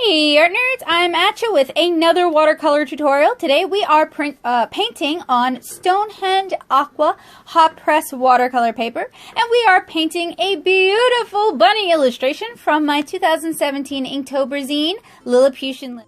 Hey Artnerds, I'm at you with another watercolor tutorial. Today we are painting on Stonehenge Aqua hot press watercolor paper, and we are painting a beautiful bunny illustration from my 2017 Inktober zine, Lilliputian.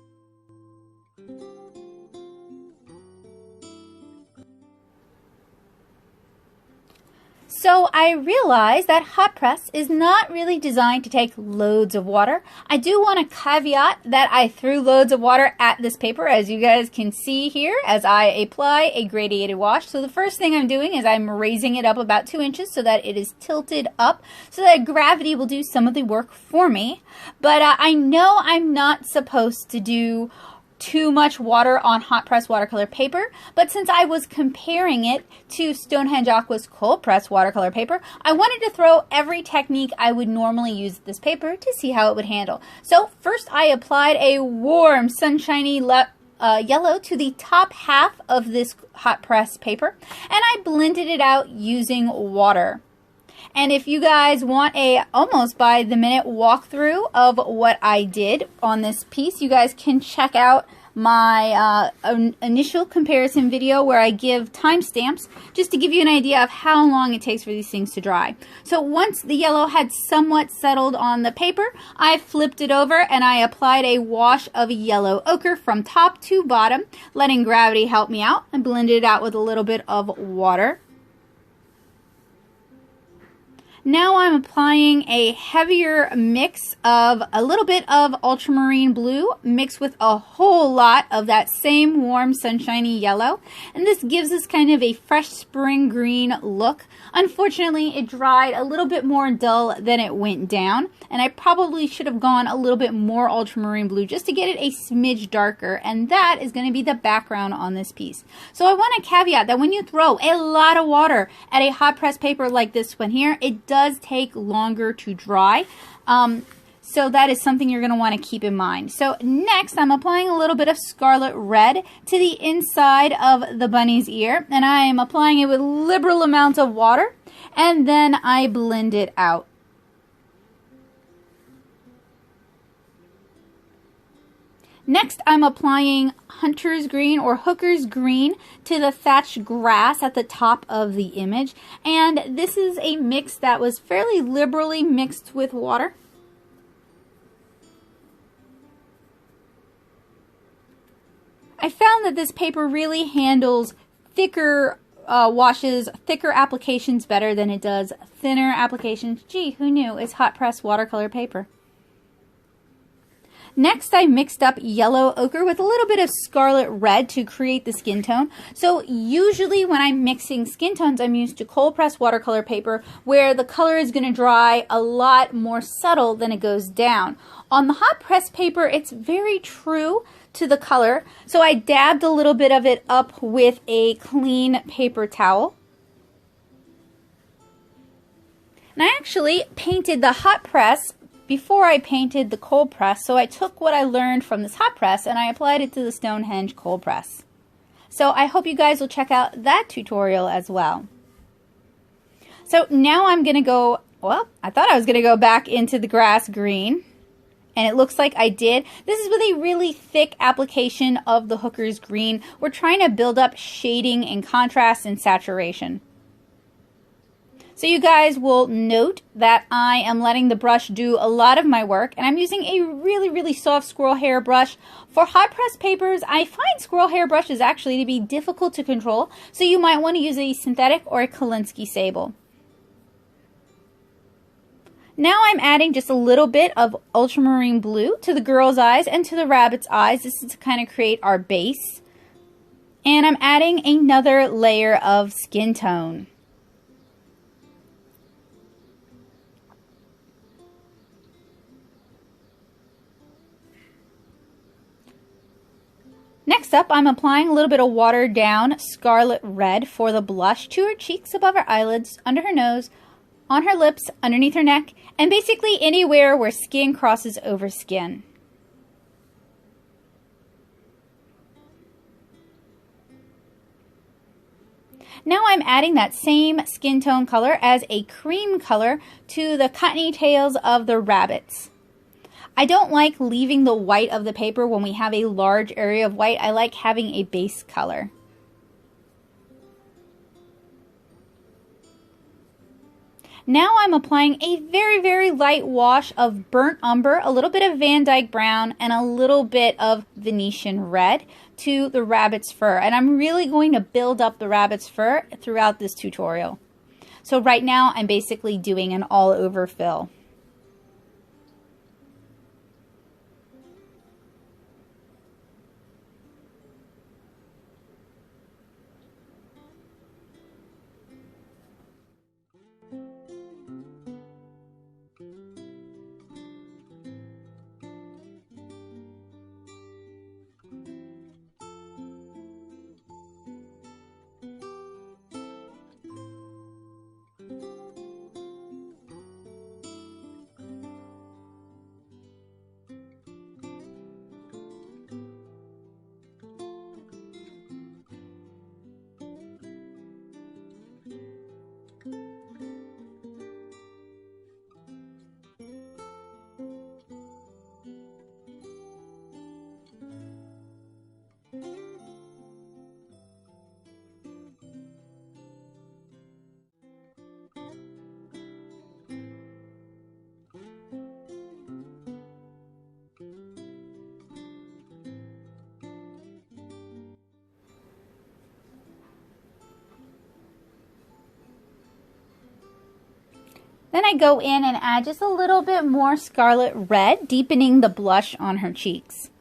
So I realized that hot press is not really designed to take loads of water. I do want to caveat that I threw loads of water at this paper, as you guys can see here, as I apply a gradiated wash. So the first thing I'm doing is I'm raising it up about 2 inches so that it is tilted up so that gravity will do some of the work for me. But I know I'm not supposed to do too much water on hot press watercolor paper, but since I was comparing it to Stonehenge Aqua's cold press watercolor paper, I wanted to throw every technique I would normally use with this paper to see how it would handle. So first I applied a warm sunshiny yellow to the top half of this hot press paper, and I blended it out using water. And if you guys want a almost by the minute walkthrough of what I did on this piece, you guys can check out my initial comparison video where I give timestamps just to give you an idea of how long it takes for these things to dry. So once the yellow had somewhat settled on the paper, I flipped it over and I applied a wash of yellow ochre from top to bottom, letting gravity help me out, and blended it out with a little bit of water. Now I'm applying a heavier mix of a little bit of ultramarine blue mixed with a whole lot of that same warm sunshiny yellow, and this gives us kind of a fresh spring green look. Unfortunately, it dried a little bit more dull than it went down, and I probably should have gone a little bit more ultramarine blue just to get it a smidge darker, and that is going to be the background on this piece. So I want to caveat that when you throw a lot of water at a hot press paper like this one here, it does take longer to dry. So that is something you're going to want to keep in mind. So next I'm applying a little bit of scarlet red to the inside of the bunny's ear, and I am applying it with liberal amounts of water, and then I blend it out. Next, I'm applying hunter's green or hooker's green to the thatched grass at the top of the image. And this is a mix that was fairly liberally mixed with water. I found that this paper really handles thicker washes, thicker applications better than it does thinner applications. Gee, who knew? It's hot press watercolor paper. Next, I mixed up yellow ochre with a little bit of scarlet red to create the skin tone. So usually when I'm mixing skin tones, I'm used to cold press watercolor paper where the color is going to dry a lot more subtle than it goes down. On the hot press paper, it's very true to the color. So I dabbed a little bit of it up with a clean paper towel. And I actually painted the hot press before I painted the cold press, so I took what I learned from this hot press and I applied it to the Stonehenge cold press. So I hope you guys will check out that tutorial as well. So now I'm going to go, well, I thought I was going to go back into the grass green, and it looks like I did. This is with a really thick application of the hooker's green. We're trying to build up shading and contrast and saturation. So you guys will note that I am letting the brush do a lot of my work, and I'm using a really soft squirrel hair brush. For hot press papers, I find squirrel hair brushes actually to be difficult to control, so you might want to use a synthetic or a Kolinsky sable. Now I'm adding just a little bit of ultramarine blue to the girl's eyes and to the rabbit's eyes. This is to kind of create our base. And I'm adding another layer of skin tone. Next up, I'm applying a little bit of watered down scarlet red for the blush to her cheeks, above her eyelids, under her nose, on her lips, underneath her neck, and basically anywhere where skin crosses over skin. Now I'm adding that same skin tone color as a cream color to the cottony tails of the rabbits. I don't like leaving the white of the paper when we have a large area of white. I like having a base color. Now I'm applying a very, very light wash of burnt umber, a little bit of Van Dyke brown, and a little bit of Venetian red to the rabbit's fur. And I'm really going to build up the rabbit's fur throughout this tutorial. So right now I'm basically doing an all over fill. Then I go in and add just a little bit more scarlet red, deepening the blush on her cheeks.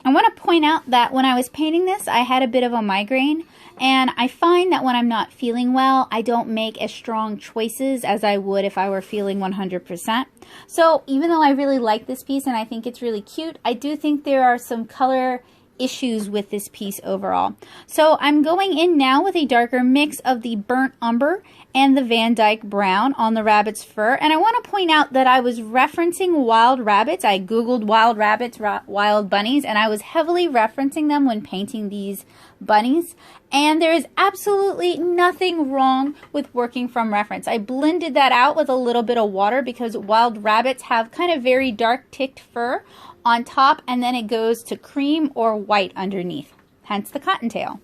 I want to point out that when I was painting this, I had a bit of a migraine, and I find that when I'm not feeling well, I don't make as strong choices as I would if I were feeling 100%. So even though I really like this piece and I think it's really cute, I do think there are some color issues with this piece overall. So I'm going in now with a darker mix of the burnt umber and the Van Dyke brown on the rabbit's fur. And I want to point out that I was referencing wild rabbits. I googled wild rabbits, wild bunnies, and I was heavily referencing them when painting these bunnies. And there is absolutely nothing wrong with working from reference. I blended that out with a little bit of water because wild rabbits have kind of very dark ticked fur on top, and then it goes to cream or white underneath, hence the cottontail.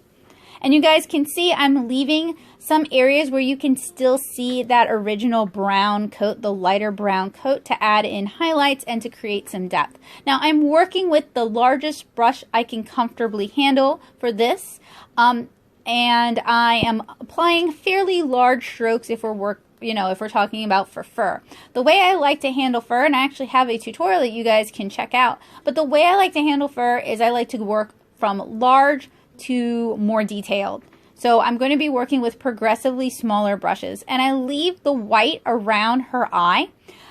And you guys can see I'm leaving some areas where you can still see that original brown coat, the lighter brown coat, to add in highlights and to create some depth. Now I'm working with the largest brush I can comfortably handle for this, and I am applying fairly large strokes if we're talking about for fur. The way I like to handle fur, and I actually have a tutorial that you guys can check out, but the way I like to handle fur is I like to work from large to more detailed. So I'm going to be working with progressively smaller brushes, and I leave the white around her eye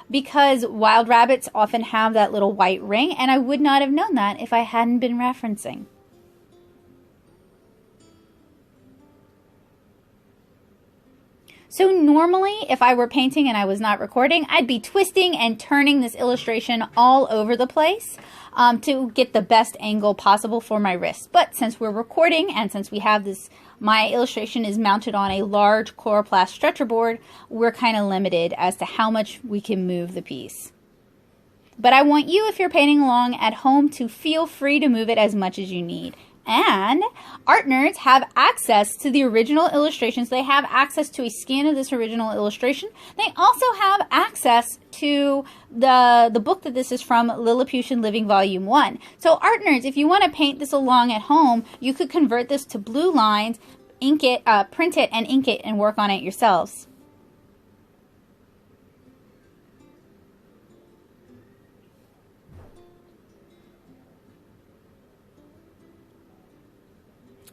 because wild rabbits often have that little white ring, and I would not have known that if I hadn't been referencing. So normally, if I were painting and I was not recording, I'd be twisting and turning this illustration all over the place to get the best angle possible for my wrist. But since we're recording and since we have this, my illustration is mounted on a large chloroplast stretcher board, we're kind of limited as to how much we can move the piece. But I want you, if you're painting along at home, to feel free to move it as much as you need. And Artnerds have access to the original illustrations. They have access to a scan of this original illustration. They also have access to the book that this is from, Lilliputian Living Volume 1. So Artnerds, if you want to paint this along at home, you could convert this to blue lines, ink it, print it, and ink it, and work on it yourselves.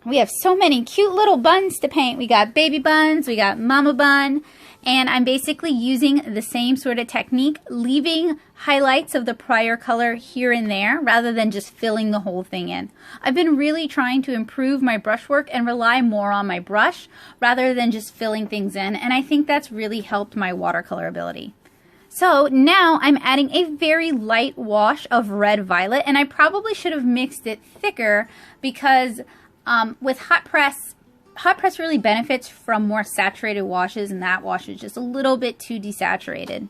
We have so many cute little buns to paint. We got baby buns, we got mama bun, and I'm basically using the same sort of technique, leaving highlights of the prior color here and there rather than just filling the whole thing in. I've been really trying to improve my brushwork and rely more on my brush rather than just filling things in, and I think that's really helped my watercolor ability. So now I'm adding a very light wash of red violet, and I probably should have mixed it thicker because with hot press really benefits from more saturated washes, and that wash is just a little bit too desaturated.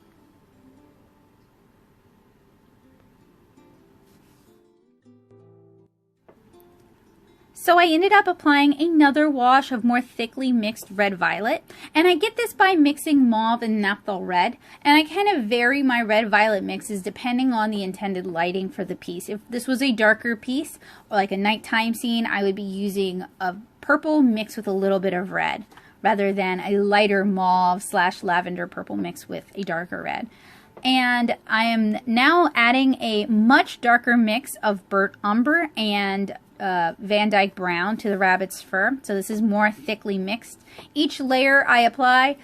So I ended up applying another wash of more thickly mixed red violet, and I get this by mixing mauve and naphtha red, and I kind of vary my red violet mixes depending on the intended lighting for the piece. If this was a darker piece or like a nighttime scene, I would be using a purple mixed with a little bit of red rather than a lighter mauve / lavender purple mixed with a darker red. And I am now adding a much darker mix of burnt umber and Van Dyke brown to the rabbit's fur. So this is more thickly mixed. Each layer I apply,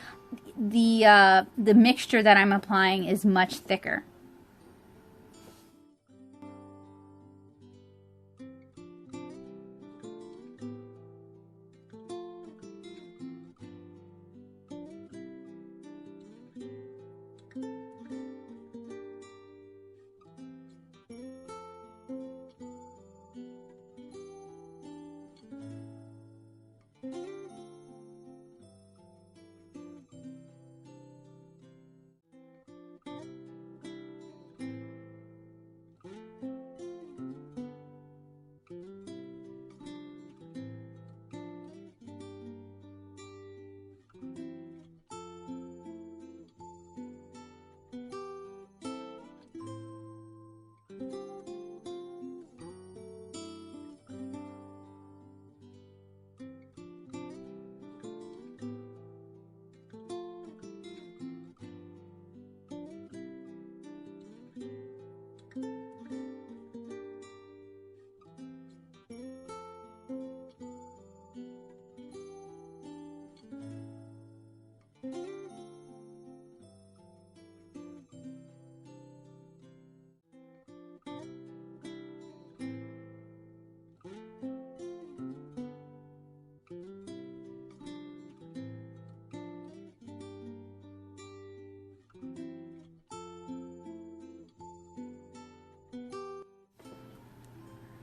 the mixture that I'm applying is much thicker.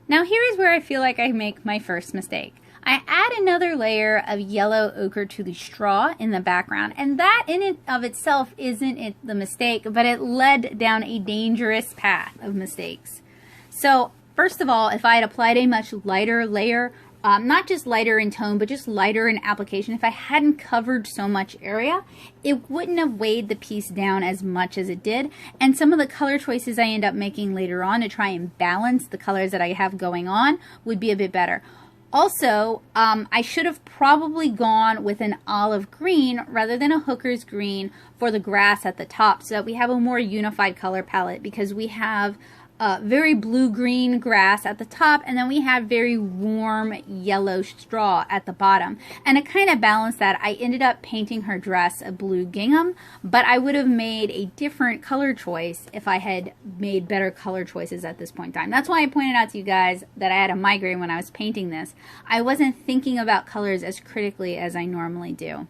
Now here is where I feel like I make my first mistake. I add another layer of yellow ochre to the straw in the background, and that in and of itself isn't the mistake, but it led down a dangerous path of mistakes. So first of all, if I had applied a much lighter layer, not just lighter in tone, but just lighter in application, if I hadn't covered so much area, it wouldn't have weighed the piece down as much as it did. And some of the color choices I end up making later on to try and balance the colors that I have going on would be a bit better. Also, I should have probably gone with an olive green rather than a hooker's green for the grass at the top so that we have a more unified color palette, because we have very blue-green grass at the top, and then we have very warm yellow straw at the bottom. And to kind of balance that, I ended up painting her dress a blue gingham, but I would have made a different color choice if I had made better color choices at this point in time. That's why I pointed out to you guys that I had a migraine when I was painting this. I wasn't thinking about colors as critically as I normally do.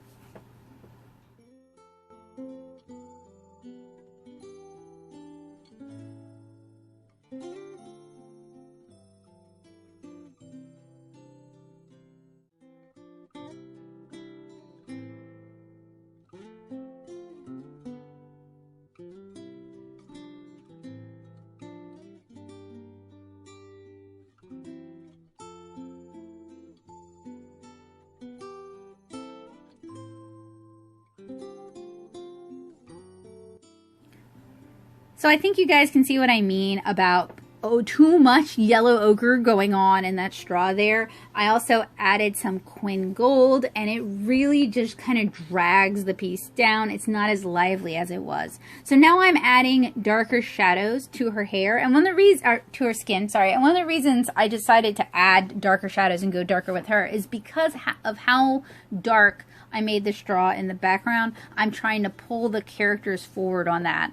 So I think you guys can see what I mean about too much yellow ochre going on in that straw there. I also added some Quin Gold, and it really just kind of drags the piece down. It's not as lively as it was. So now I'm adding darker shadows to her hair, and one of the reasons, to her skin, sorry. And one of the reasons I decided to add darker shadows and go darker with her is because of how dark I made the straw in the background. I'm trying to pull the characters forward on that.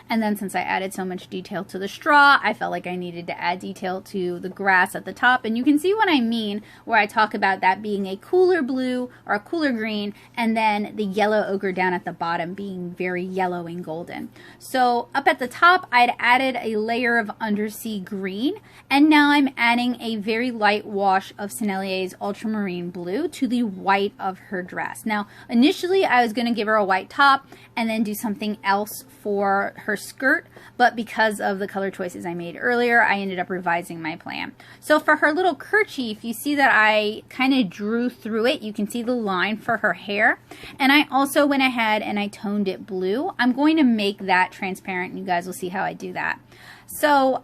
And then since I added so much detail to the straw, I felt like I needed to add detail to the grass at the top. And you can see what I mean where I talk about that being a cooler blue or a cooler green, and then the yellow ochre down at the bottom being very yellow and golden. So up at the top, I'd added a layer of undersea green, and now I'm adding a very light wash of Sennelier's ultramarine blue to the white of her dress. Now, initially I was going to give her a white top and then do something else for her her skirt, but because of the color choices I made earlier, I ended up revising my plan. So for her little kerchief, you see that I kind of drew through it. You can see the line for her hair. And I also went ahead and I toned it blue. I'm going to make that transparent, and you guys will see how I do that. So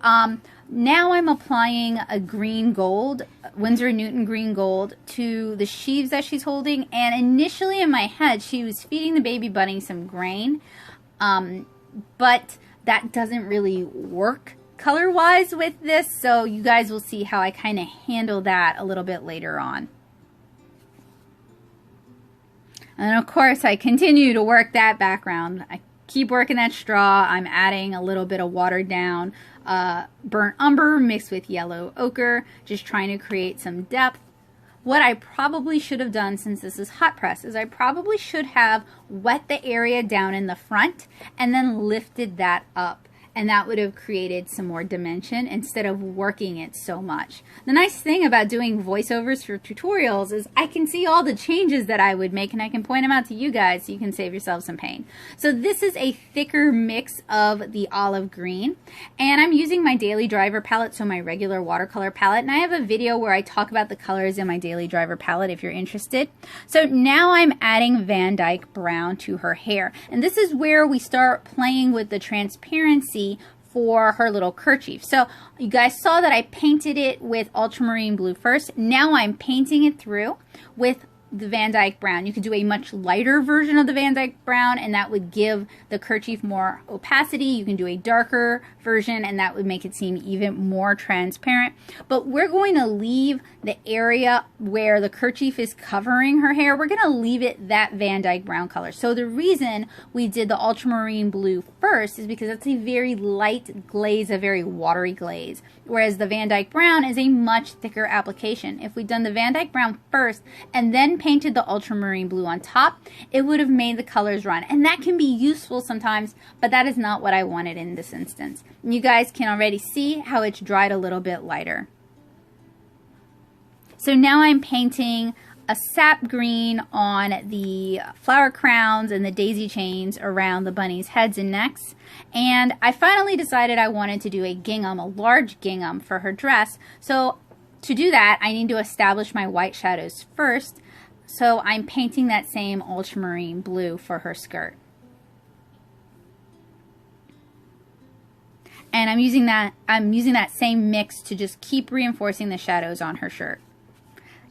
now I'm applying a green gold, Winsor & Newton green gold, to the sheaves that she's holding. And initially in my head, she was feeding the baby bunny some grain, but that doesn't really work color-wise with this. So you guys will see how I kind of handle that a little bit later on. And of course, I continue to work that background. I keep working that straw. I'm adding a little bit of watered down burnt umber mixed with yellow ochre, just trying to create some depth. What I probably should have done, since this is hot press, is I probably should have wet the area down in the front and then lifted that up. And that would have created some more dimension instead of working it so much. The nice thing about doing voiceovers for tutorials is I can see all the changes that I would make, and I can point them out to you guys so you can save yourself some pain. So this is a thicker mix of the olive green, and I'm using my Daily Driver palette, so my regular watercolor palette, and I have a video where I talk about the colors in my Daily Driver palette if you're interested. So now I'm adding Van Dyke brown to her hair, and this is where we start playing with the transparency for her little kerchief. So you guys saw that I painted it with ultramarine blue first. Now I'm painting it through with the Van Dyke brown. You could do a much lighter version of the Van Dyke brown, and that would give the kerchief more opacity. You can do a darker version, and that would make it seem even more transparent. But we're going to leave the area where the kerchief is covering her hair, we're going to leave it that Van Dyke brown color. So the reason we did the ultramarine blue first is because it's a very light glaze, a very watery glaze, whereas the Van Dyke brown is a much thicker application. If we'd done the Van Dyke brown first and then painted the ultramarine blue on top, it would have made the colors run. And that can be useful sometimes, but that is not what I wanted in this instance. And you guys can already see how it's dried a little bit lighter. So now I'm painting a sap green on the flower crowns and the daisy chains around the bunny's heads and necks. And I finally decided I wanted to do a gingham, a large gingham for her dress. So to do that, I need to establish my white shadows first. So I'm painting that same ultramarine blue for her skirt. And I'm using that same mix to just keep reinforcing the shadows on her shirt.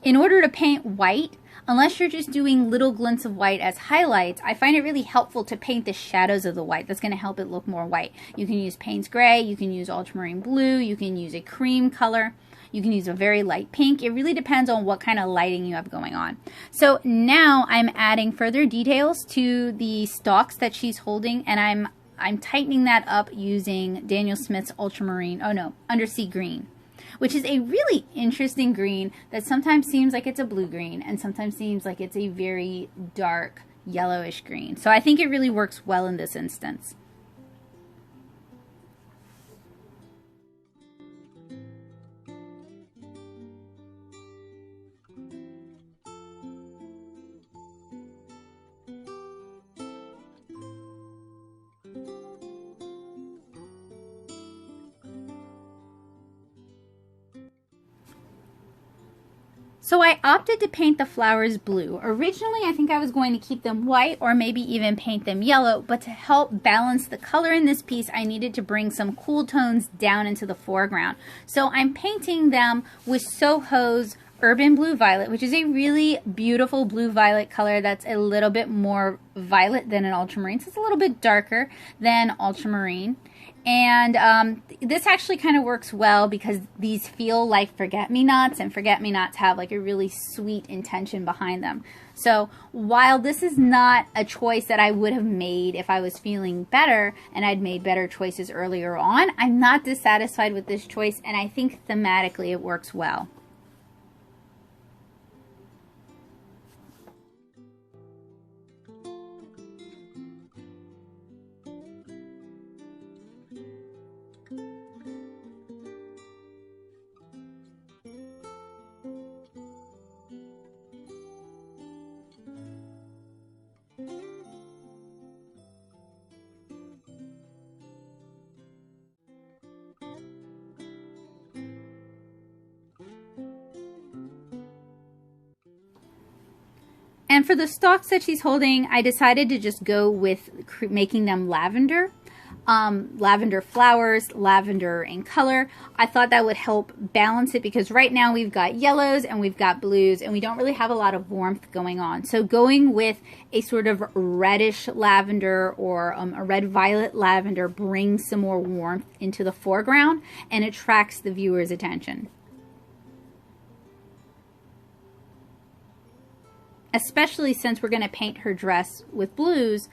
In order to paint white, unless you're just doing little glints of white as highlights, I find it really helpful to paint the shadows of the white. That's going to help it look more white. You can use Payne's Gray, you can use ultramarine blue, you can use a cream color, you can use a very light pink. It really depends on what kind of lighting you have going on. So now I'm adding further details to the stalks that she's holding, and I'm tightening that up using Daniel Smith's Undersea Green, which is a really interesting green that sometimes seems like it's a blue green and sometimes seems like it's a very dark yellowish green. So I think it really works well in this instance. So I opted to paint the flowers blue. Originally, I think I was going to keep them white or maybe even paint them yellow, but to help balance the color in this piece, I needed to bring some cool tones down into the foreground. So I'm painting them with Soho's Urban Blue Violet, which is a really beautiful blue-violet color that's a little bit more violet than an ultramarine. So it's a little bit darker than ultramarine. And this actually kind of works well because these feel like forget-me-nots, and forget-me-nots have like a really sweet intention behind them. So while this is not a choice that I would have made if I was feeling better and I'd made better choices earlier on, I'm not dissatisfied with this choice, and I think thematically it works well. And for the stalks that she's holding, I decided to just go with making them lavender. Lavender flowers, lavender in color. I thought that would help balance it because right now we've got yellows and we've got blues and we don't really have a lot of warmth going on. So going with a sort of reddish lavender or a red-violet lavender brings some more warmth into the foreground and attracts the viewer's attention. Especially since we're going to paint her dress with blues,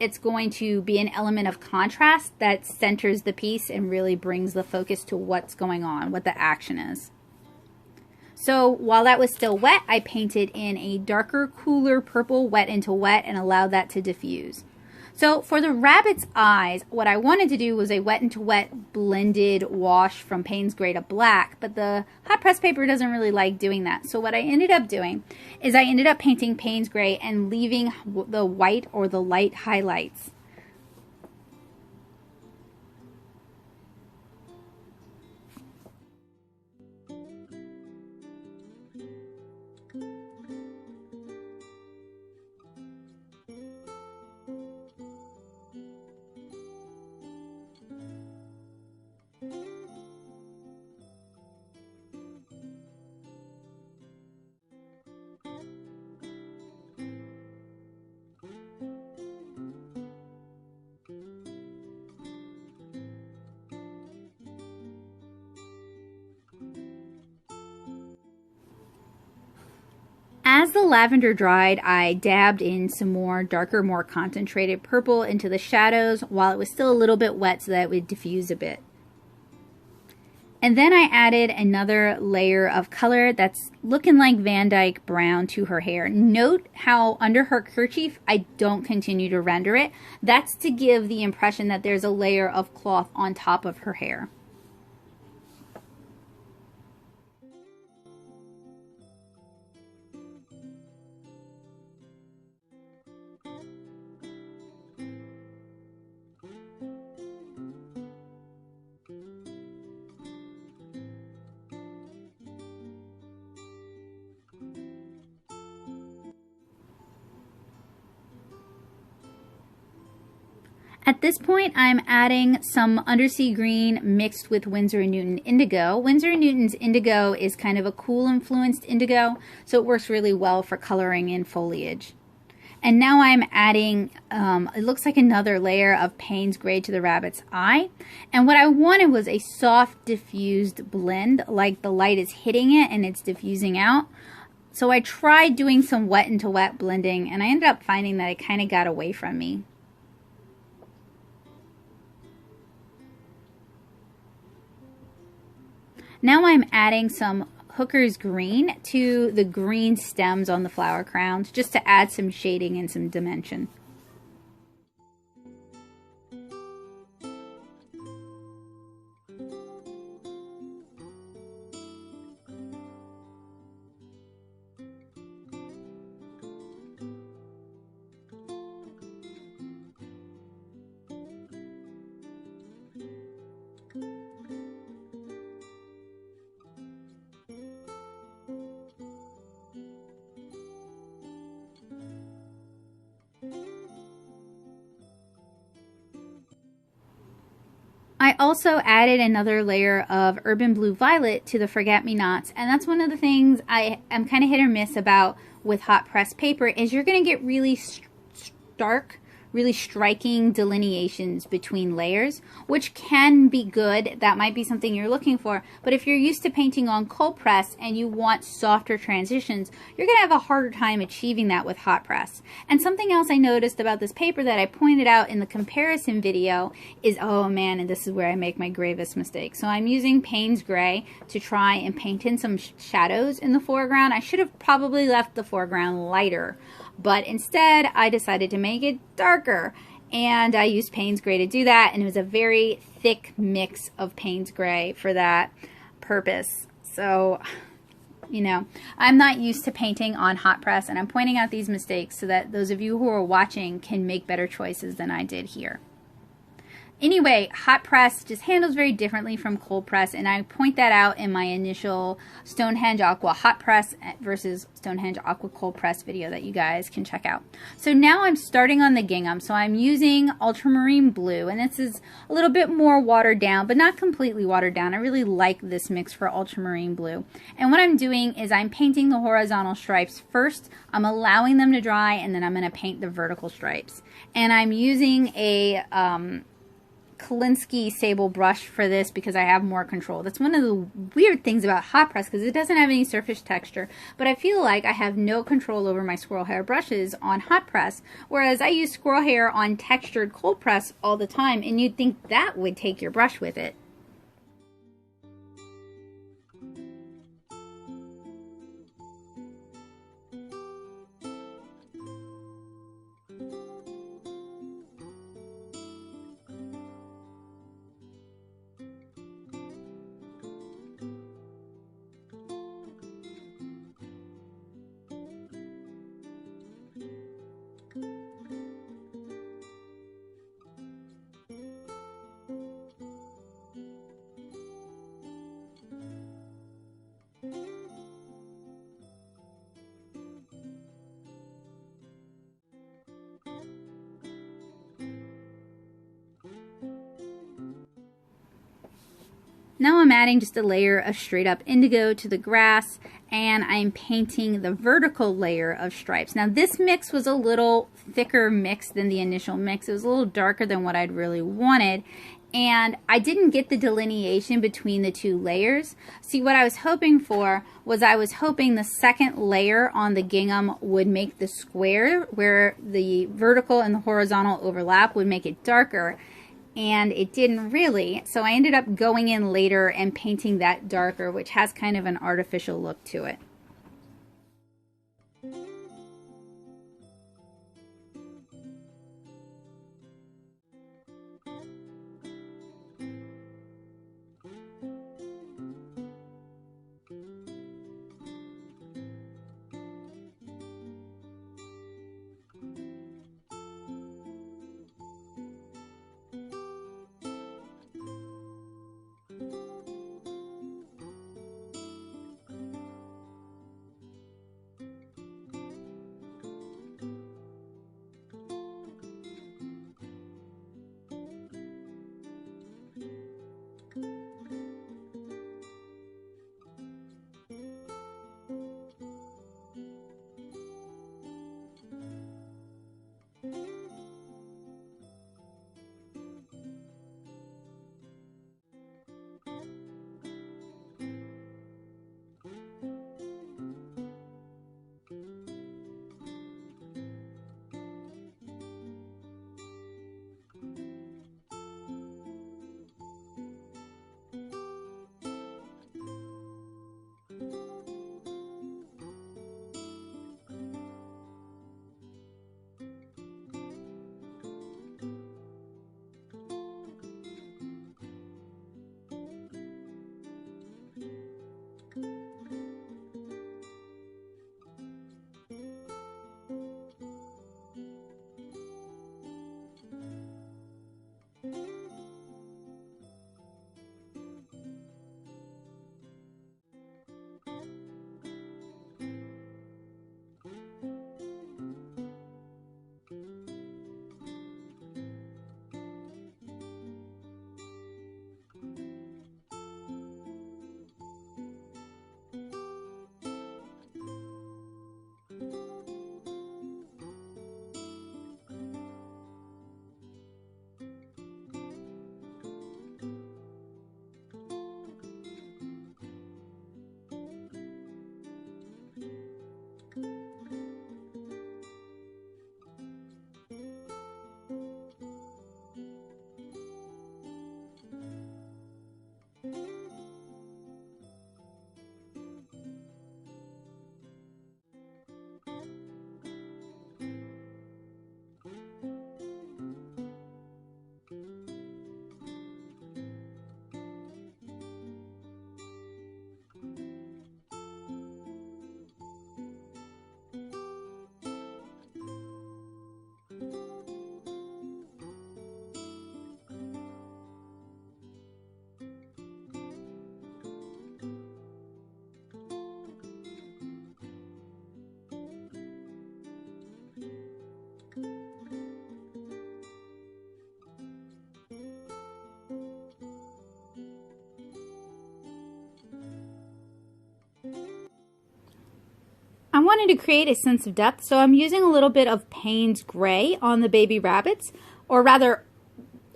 it's going to be an element of contrast that centers the piece and really brings the focus to what's going on, what the action is. So while that was still wet, I painted in a darker, cooler purple wet into wet and allowed that to diffuse. So for the rabbit's eyes, what I wanted to do was a wet into wet blended wash from Payne's Gray to black, but the hot press paper doesn't really like doing that. So what I ended up doing is I ended up painting Payne's Gray and leaving the white or the light highlights. As the lavender dried, I dabbed in some more darker, more concentrated purple into the shadows while it was still a little bit wet so that it would diffuse a bit. And then I added another layer of color that's looking like Van Dyke brown to her hair. Note how under her kerchief, I don't continue to render it. That's to give the impression that there's a layer of cloth on top of her hair. At this point, I'm adding some undersea green mixed with Winsor & Newton indigo. Winsor & Newton's indigo is kind of a cool influenced indigo, so it works really well for coloring in foliage. And now I'm adding, it looks like another layer of Payne's Gray to the rabbit's eye. And what I wanted was a soft diffused blend, like the light is hitting it and it's diffusing out. So I tried doing some wet into wet blending and I ended up finding that it kind of got away from me. Now I'm adding some Hooker's Green to the green stems on the flower crowns just to add some shading and some dimension. I also added another layer of Urban Blue Violet to the Forget-Me-Nots, and that's one of the things I am kind of hit or miss about with hot press paper is you're going to get really stark, really striking delineations between layers, which can be good. That might be something you're looking for, but if you're used to painting on cold press and you want softer transitions, you're going to have a harder time achieving that with hot press. And something else I noticed about this paper that I pointed out in the comparison video is, oh man, and this is where I make my gravest mistake. So I'm using Payne's Gray to try and paint in some shadows in the foreground. I should have probably left the foreground lighter, but instead I decided to make it darker, and I used Payne's Gray to do that, and it was a very thick mix of Payne's Gray for that purpose. So, you know, I'm not used to painting on hot press, and I'm pointing out these mistakes so that those of you who are watching can make better choices than I did here. Anyway, hot press just handles very differently from cold press, and I point that out in my initial Stonehenge Aqua hot press versus Stonehenge Aqua cold press video that you guys can check out. So now I'm starting on the gingham. So I'm using ultramarine blue, and this is a little bit more watered down, but not completely watered down. I really like this mix for ultramarine blue. And what I'm doing is I'm painting the horizontal stripes first. I'm allowing them to dry, and then I'm going to paint the vertical stripes. And I'm using a Kolinsky sable brush for this because I have more control. That's one of the weird things about hot press, because it doesn't have any surface texture, but I feel like I have no control over my squirrel hair brushes on hot press, whereas I use squirrel hair on textured cold press all the time, and you'd think that would take your brush with it. Now I'm adding just a layer of straight up indigo to the grass, and I'm painting the vertical layer of stripes. Now this mix was a little thicker mix than the initial mix. It was a little darker than what I'd really wanted, and I didn't get the delineation between the two layers. See, what I was hoping for was I was hoping the second layer on the gingham would make the square where the vertical and the horizontal overlap would make it darker, and it didn't really. So I ended up going in later and painting that darker, which has kind of an artificial look to it. wanted to create a sense of depth, so I'm using a little bit of Payne's Gray on the baby rabbits, or rather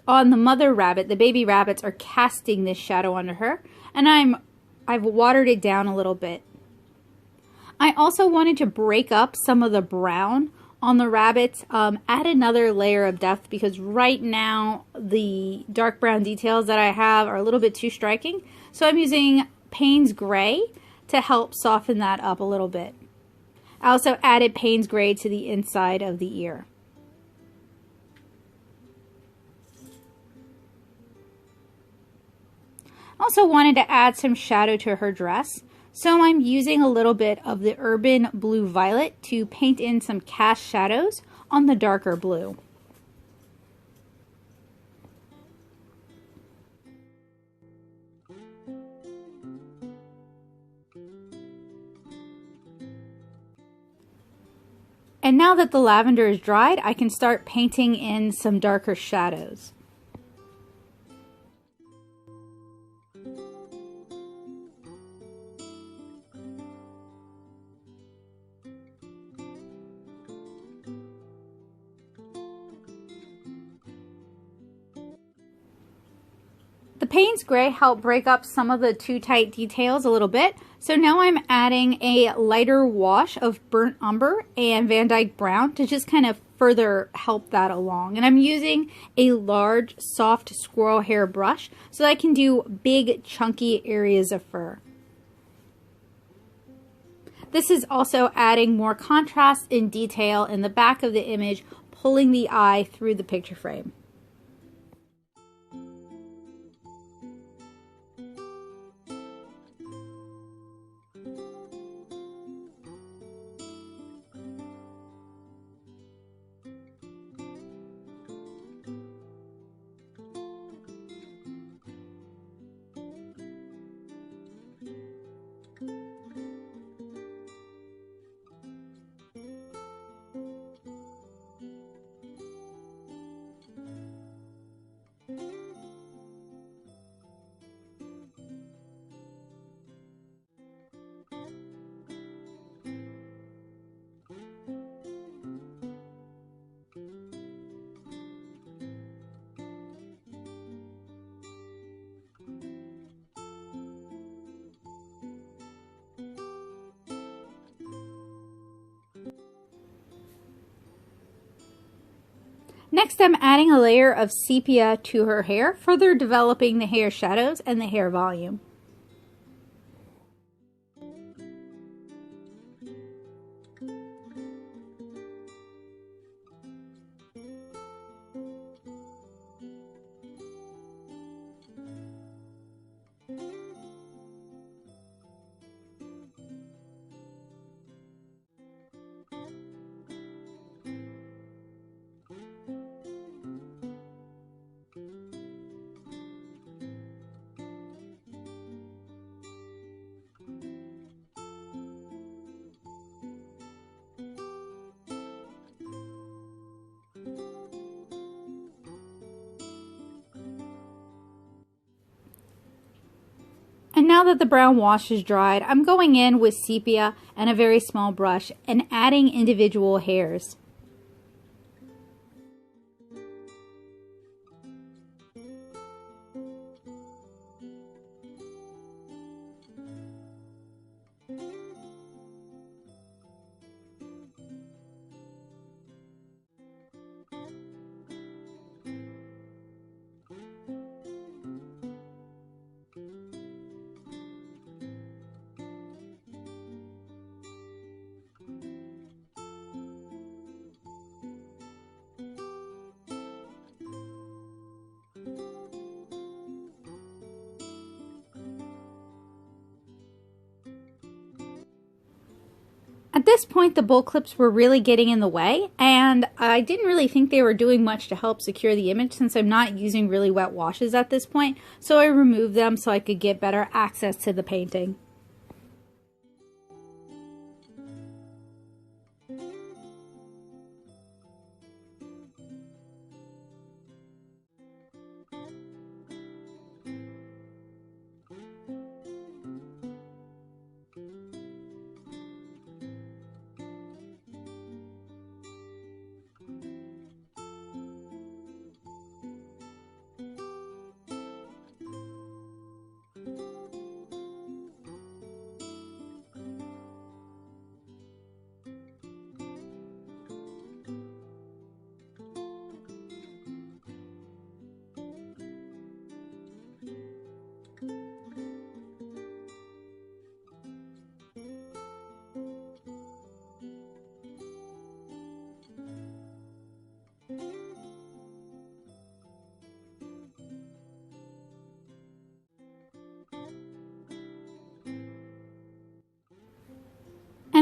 on the mother rabbit. The baby rabbits are casting this shadow onto her, and I've watered it down a little bit. I also wanted to break up some of the brown on the rabbits, add another layer of depth, because right now the dark brown details that I have are a little bit too striking. So I'm using Payne's Gray to help soften that up a little bit. I also added Payne's Gray to the inside of the ear. Also wanted to add some shadow to her dress, so I'm using a little bit of the Urban Blue Violet to paint in some cast shadows on the darker blue. And now that the lavender is dried, I can start painting in some darker shadows. The Payne's Gray helped break up some of the too tight details a little bit. So now I'm adding a lighter wash of burnt umber and Van Dyke brown to just kind of further help that along. And I'm using a large soft squirrel hair brush so that I can do big chunky areas of fur. This is also adding more contrast and detail in the back of the image, pulling the eye through the picture frame. Next, I'm adding a layer of sepia to her hair, further developing the hair shadows and the hair volume. And now that the brown wash is dried, I'm going in with sepia and a very small brush and adding individual hairs. At this point, the bowl clips were really getting in the way, and I didn't really think they were doing much to help secure the image since I'm not using really wet washes at this point, so I removed them so I could get better access to the painting.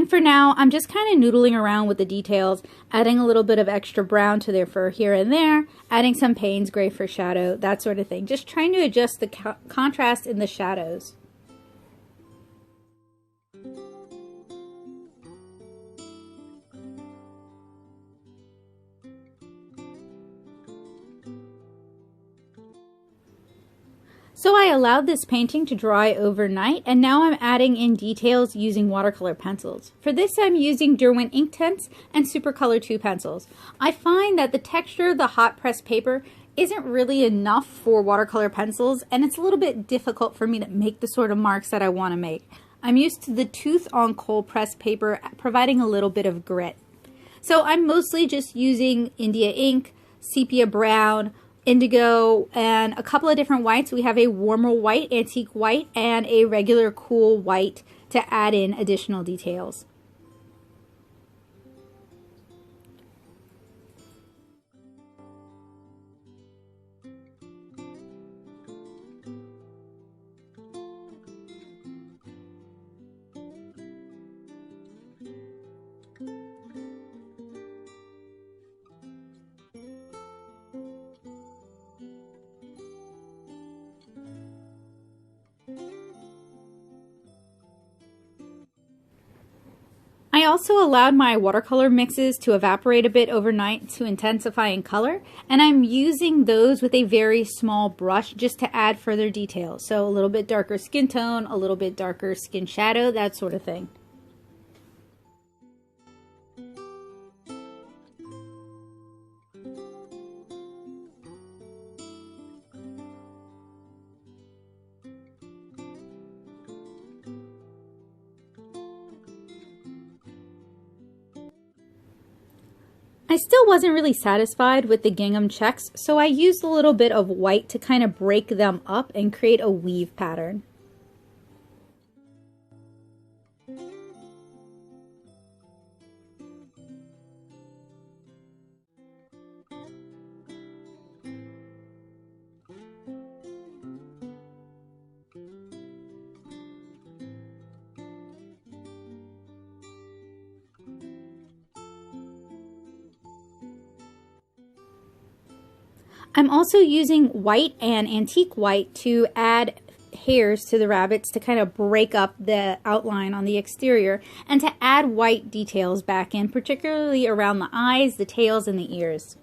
And for now, I'm just kind of noodling around with the details, adding a little bit of extra brown to their fur here and there, adding some Payne's gray for shadow, that sort of thing. Just trying to adjust the contrast in the shadows. So I allowed this painting to dry overnight, and now I'm adding in details using watercolor pencils. For this, I'm using Derwent Inktense and Supercolor 2 pencils. I find that the texture of the hot press paper isn't really enough for watercolor pencils, and it's a little bit difficult for me to make the sort of marks that I want to make. I'm used to the tooth on cold press paper providing a little bit of grit. So I'm mostly just using India ink, sepia brown, indigo, and a couple of different whites. We have a warmer white, antique white, and a regular cool white to add in additional details. I also allowed my watercolor mixes to evaporate a bit overnight to intensify in color, and I'm using those with a very small brush just to add further details. So a little bit darker skin tone, a little bit darker skin shadow, that sort of thing. I still wasn't really satisfied with the gingham checks, so I used a little bit of white to kind of break them up and create a weave pattern. I'm also using white and antique white to add hairs to the rabbits to kind of break up the outline on the exterior and to add white details back in, particularly around the eyes, the tails, and the ears.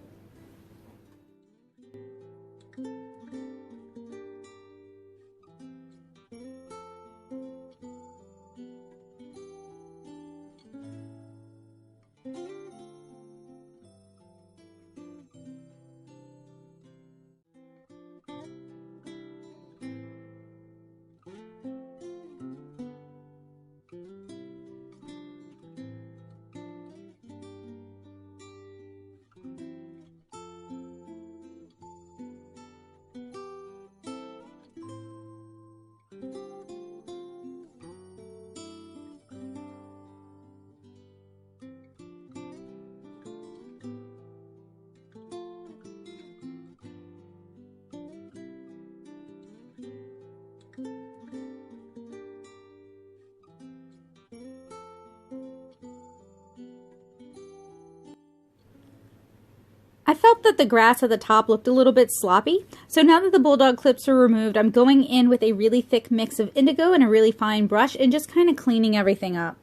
I felt that the grass at the top looked a little bit sloppy, so now that the bulldog clips are removed, I'm going in with a really thick mix of indigo and a really fine brush and just kind of cleaning everything up.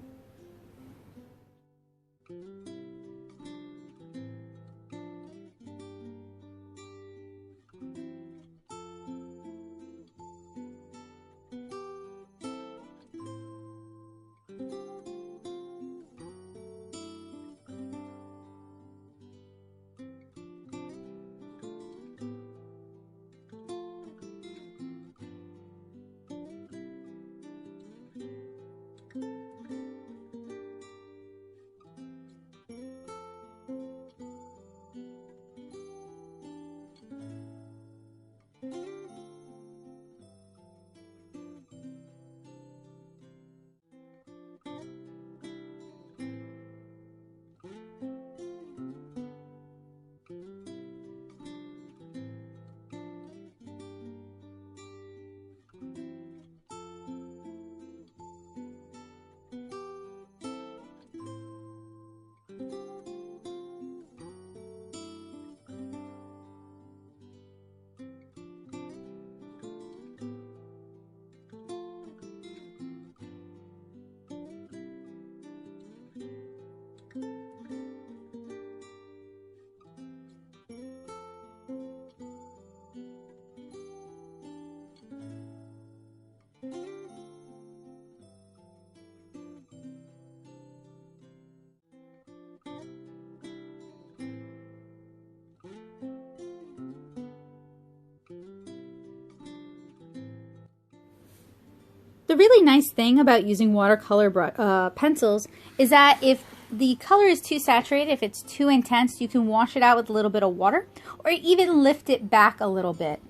The really nice thing about using watercolor pencils is that if the color is too saturated, if it's too intense, you can wash it out with a little bit of water or even lift it back a little bit.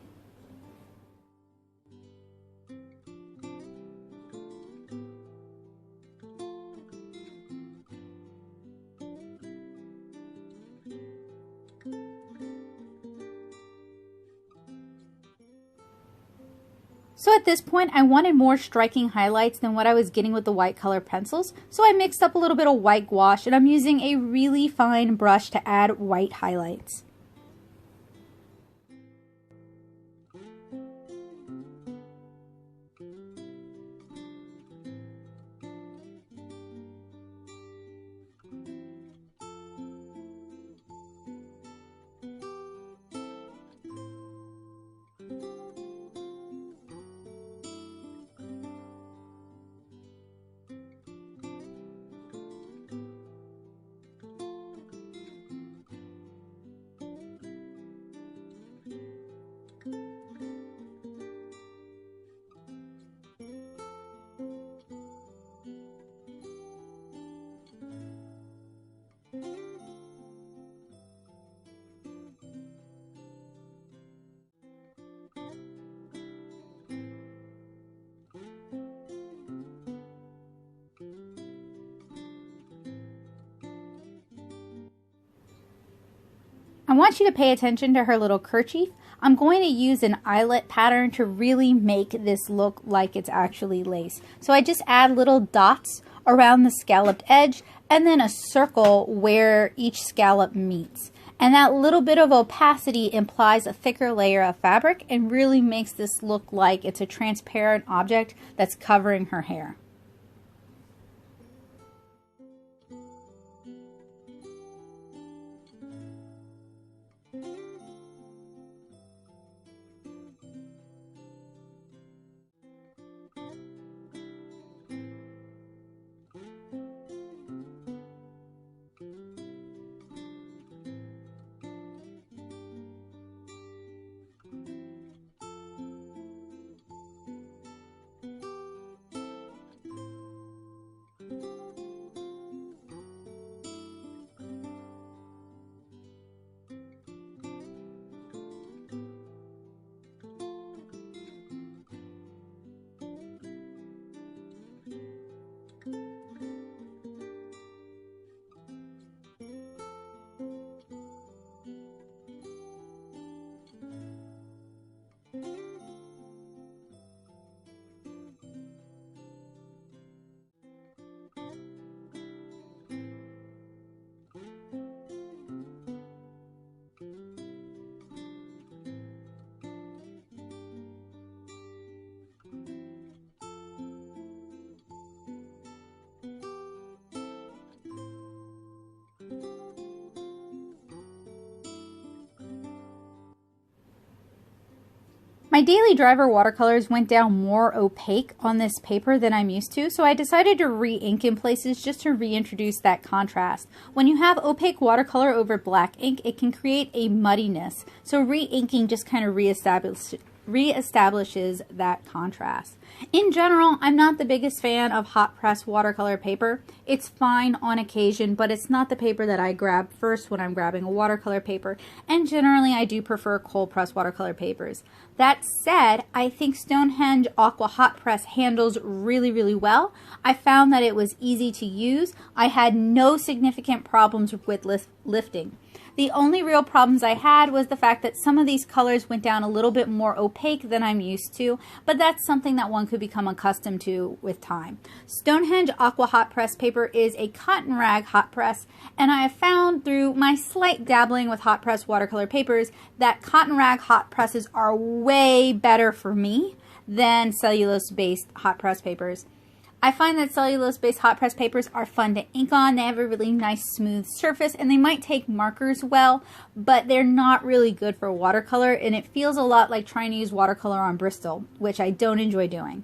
So at this point, I wanted more striking highlights than what I was getting with the white color pencils, so I mixed up a little bit of white gouache, and I'm using a really fine brush to add white highlights. I want you to pay attention to her little kerchief. I'm going to use an eyelet pattern to really make this look like it's actually lace. So I just add little dots around the scalloped edge and then a circle where each scallop meets. And that little bit of opacity implies a thicker layer of fabric and really makes this look like it's a transparent object that's covering her hair. My daily Driver watercolors went down more opaque on this paper than I'm used to, so I decided to re-ink in places just to reintroduce that contrast. When you have opaque watercolor over black ink, it can create a muddiness, so re-inking just kind of reestablishes that contrast. In general, I'm not the biggest fan of hot press watercolor paper. It's fine on occasion, but it's not the paper that I grab first when I'm grabbing a watercolor paper, and generally I do prefer cold press watercolor papers. That said, I think Stonehenge Aqua Hot Press handles really well. I found that it was easy to use. I had no significant problems with lifting. The only real problems I had was the fact that some of these colors went down a little bit more opaque than I'm used to, but that's something that one could become accustomed to with time. Stonehenge Aqua Hot Press paper is a cotton rag hot press, and I have found through my slight dabbling with hot press watercolor papers that cotton rag hot presses are way better for me than cellulose-based hot press papers. I find that cellulose-based hot press papers are fun to ink on. They have a really nice smooth surface and they might take markers well, but they're not really good for watercolor, and it feels a lot like trying to use watercolor on Bristol, which I don't enjoy doing.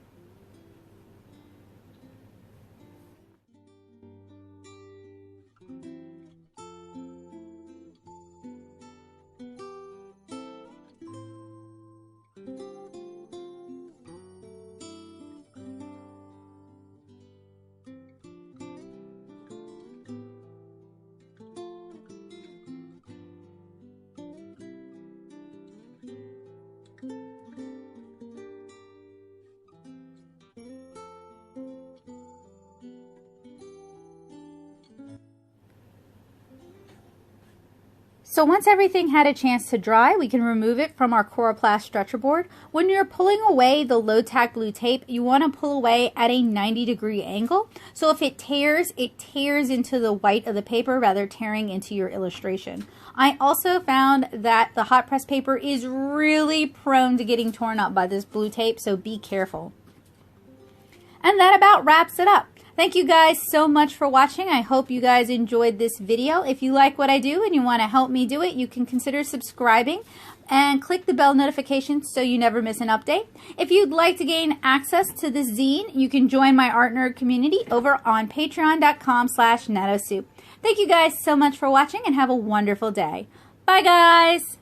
So once everything had a chance to dry, we can remove it from our Coroplast stretcher board. When you're pulling away the low tack blue tape, you want to pull away at a 90-degree angle. So if it tears into the white of the paper rather than tearing into your illustration. I also found that the hot press paper is really prone to getting torn up by this blue tape, so be careful. And that about wraps it up. Thank you guys so much for watching. I hope you guys enjoyed this video. If you like what I do and you want to help me do it, you can consider subscribing and click the bell notification so you never miss an update. If you'd like to gain access to this zine, you can join my art nerd community over on patreon.com/natosoup. Thank you guys so much for watching and have a wonderful day. Bye guys!